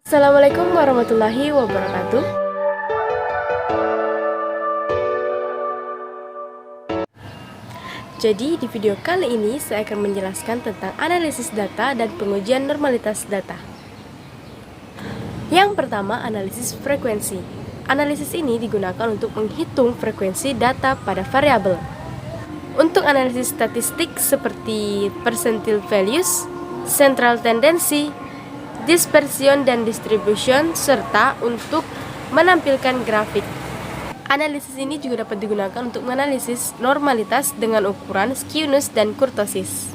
Assalamualaikum warahmatullahi wabarakatuh. Jadi di video kali ini saya akan menjelaskan tentang analisis data dan pengujian normalitas data. Yang pertama, analisis frekuensi. Analisis ini digunakan untuk menghitung frekuensi data pada variabel. Untuk analisis statistik seperti percentile values, central tendency, dispersion dan distribution, serta untuk menampilkan grafik. Analisis ini juga dapat digunakan untuk menganalisis normalitas dengan ukuran skewness dan kurtosis.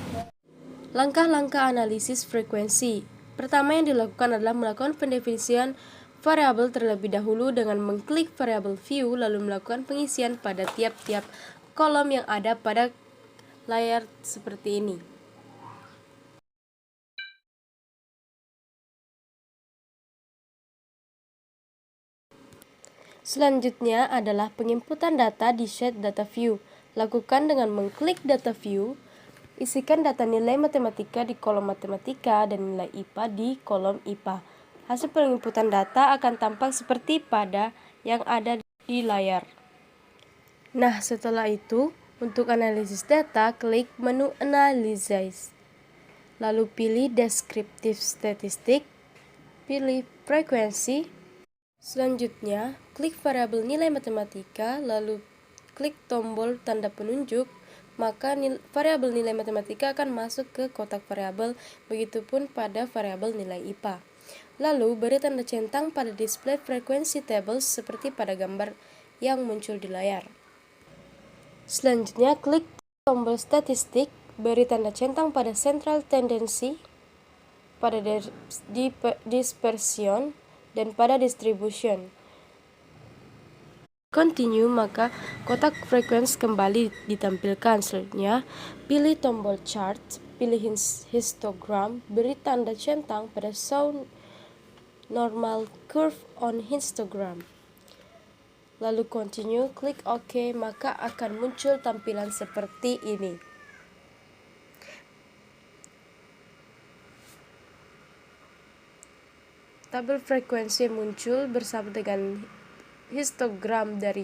Langkah-langkah analisis frekuensi. Pertama yang dilakukan adalah melakukan pendefinisian variabel terlebih dahulu dengan mengklik variabel view lalu melakukan pengisian pada tiap-tiap kolom yang ada pada layar seperti ini. Selanjutnya adalah penginputan data di sheet data view. Lakukan dengan mengklik data view. Isikan data nilai matematika di kolom matematika dan nilai IPA di kolom IPA. Hasil penginputan data akan tampak seperti pada yang ada di layar. Nah, setelah itu, untuk analisis data, klik menu Analyze. Lalu pilih Descriptive Statistic, pilih Frekuensi. Selanjutnya, klik variabel nilai matematika, lalu klik tombol tanda penunjuk, maka variabel nilai matematika akan masuk ke kotak variabel, begitupun pada variabel nilai IPA. Lalu, beri tanda centang pada display frequency tables seperti pada gambar yang muncul di layar. Selanjutnya, klik tombol statistik, beri tanda centang pada central tendency, pada dispersion, dan pada distribution. Continue, maka kotak frekuensi kembali ditampilkan. Selanjutnya, pilih tombol chart, pilih histogram, beri tanda centang pada show normal curve on histogram. Lalu continue, klik OK, maka akan muncul tampilan seperti ini. Tabel frekuensi muncul bersama dengan histogram dari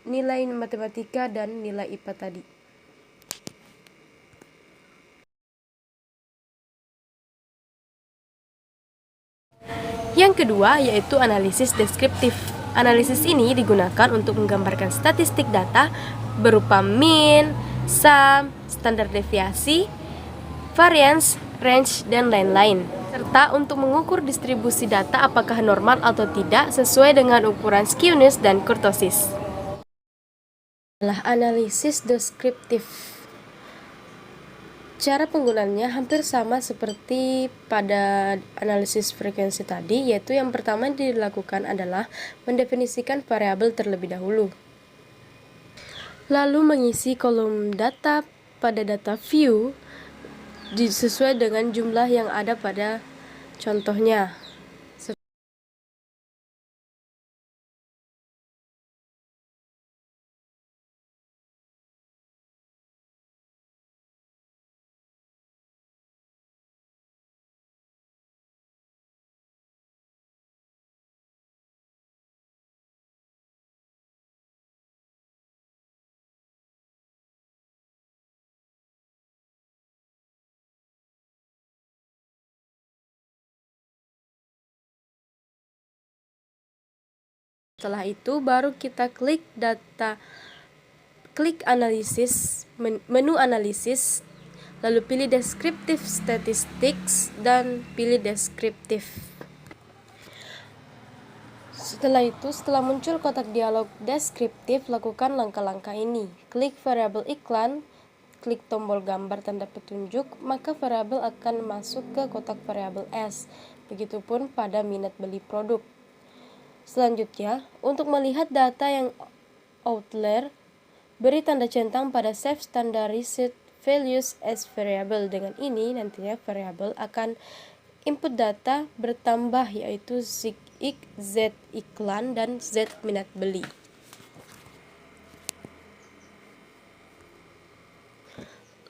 nilai matematika dan nilai IPA tadi. Yang kedua yaitu analisis deskriptif. Analisis ini digunakan untuk menggambarkan statistik data berupa mean, sum, standar deviasi, variance, range, dan lain-lain, serta untuk mengukur distribusi data apakah normal atau tidak sesuai dengan ukuran skewness dan kurtosis. Adalah analisis deskriptif. Cara penggunaannya hampir sama seperti pada analisis frekuensi tadi, yaitu yang pertama yang dilakukan adalah mendefinisikan variabel terlebih dahulu. Lalu mengisi kolom data pada data view sesuai dengan jumlah yang ada pada contohnya. Setelah itu baru kita klik analisis, menu analisis, lalu pilih descriptive statistics dan pilih deskriptif. Setelah muncul kotak dialog deskriptif, lakukan langkah-langkah ini. Klik variabel iklan, klik tombol gambar tanda petunjuk, maka variabel akan masuk ke kotak variabel S. Begitupun pada minat beli produk. Selanjutnya, untuk melihat data yang outlier, beri tanda centang pada Save Standardized Values as Variable. Dengan ini, nantinya variabel akan input data bertambah, yaitu ZIK, Z iklan, dan Z minat beli.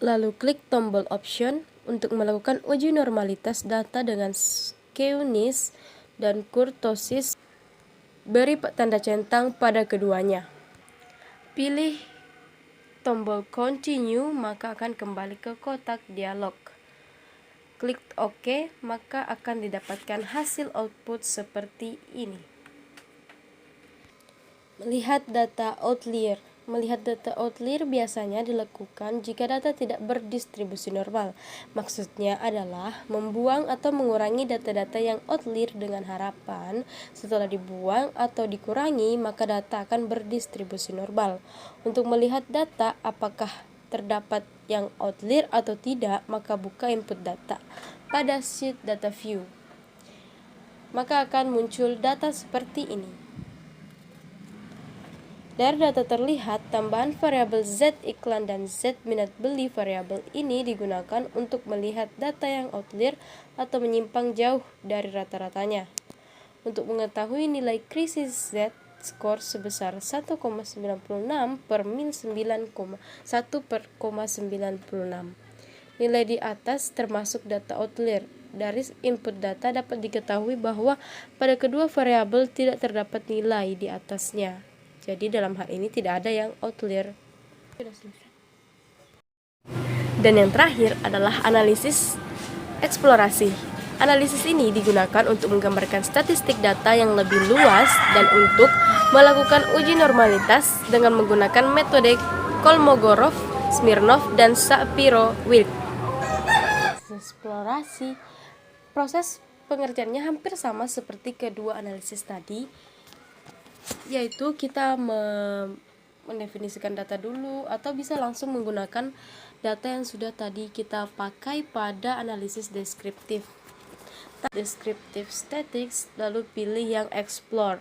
Lalu klik tombol Option untuk melakukan uji normalitas data dengan keunis dan kurtosis. Beri tanda centang pada keduanya. Pilih tombol continue, maka akan kembali ke kotak dialog. Klik OK, maka akan didapatkan hasil output seperti ini. Melihat data outlier. Melihat data outlier biasanya dilakukan jika data tidak berdistribusi normal. Maksudnya adalah membuang atau mengurangi data-data yang outlier dengan harapan setelah dibuang atau dikurangi maka data akan berdistribusi normal. Untuk melihat data apakah terdapat yang outlier atau tidak, maka buka input data pada sheet data view. Maka akan muncul data seperti ini. Dari data terlihat, tambahan variabel Z iklan dan Z minat beli variabel ini digunakan untuk melihat data yang outlier atau menyimpang jauh dari rata-ratanya. Untuk mengetahui nilai krisis Z skor sebesar 1,96 per min 1,96. Nilai di atas termasuk data outlier. Dari input data dapat diketahui bahwa pada kedua variabel tidak terdapat nilai di atasnya. Jadi dalam hal ini tidak ada yang outlier. Dan yang terakhir adalah analisis eksplorasi. Analisis ini digunakan untuk menggambarkan statistik data yang lebih luas dan untuk melakukan uji normalitas dengan menggunakan metode Kolmogorov, Smirnov, dan Shapiro-Wilk. Eksplorasi. Proses pengerjaannya hampir sama seperti kedua analisis tadi, yaitu kita mendefinisikan data dulu atau bisa langsung menggunakan data yang sudah tadi kita pakai pada analisis deskriptif. Descriptive statistics, lalu pilih yang explore.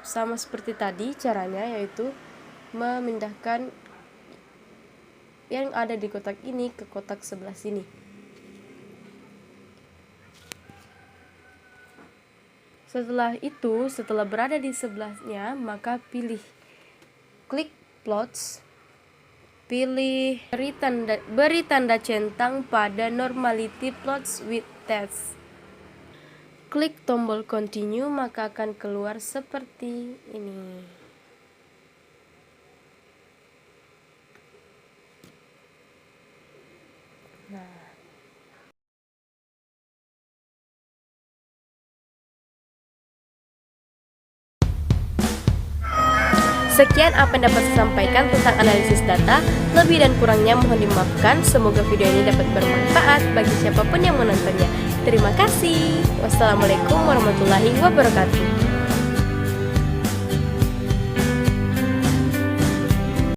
Sama seperti tadi caranya, yaitu memindahkan yang ada di kotak ini ke kotak sebelah sini. Setelah itu, setelah berada di sebelahnya, maka klik plots, pilih beri tanda centang pada normality plots with test. Klik tombol continue, maka akan keluar seperti ini. Nah, sekian apa yang dapat saya sampaikan tentang analisis data. Lebih dan kurangnya mohon dimaafkan. Semoga video ini dapat bermanfaat bagi siapapun yang menontonnya. Terima kasih. Wassalamualaikum warahmatullahi wabarakatuh.